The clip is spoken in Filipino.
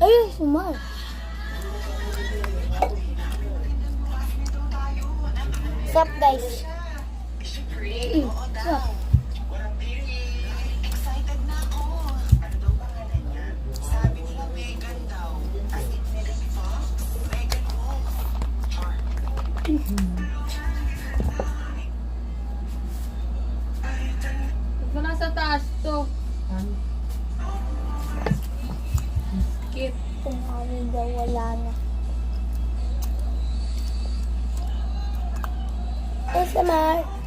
Ay, sumar. Sup, guys? Sup? Ito nasa taas to. Kit. Kung ano daw, wala na. Ay, Samar.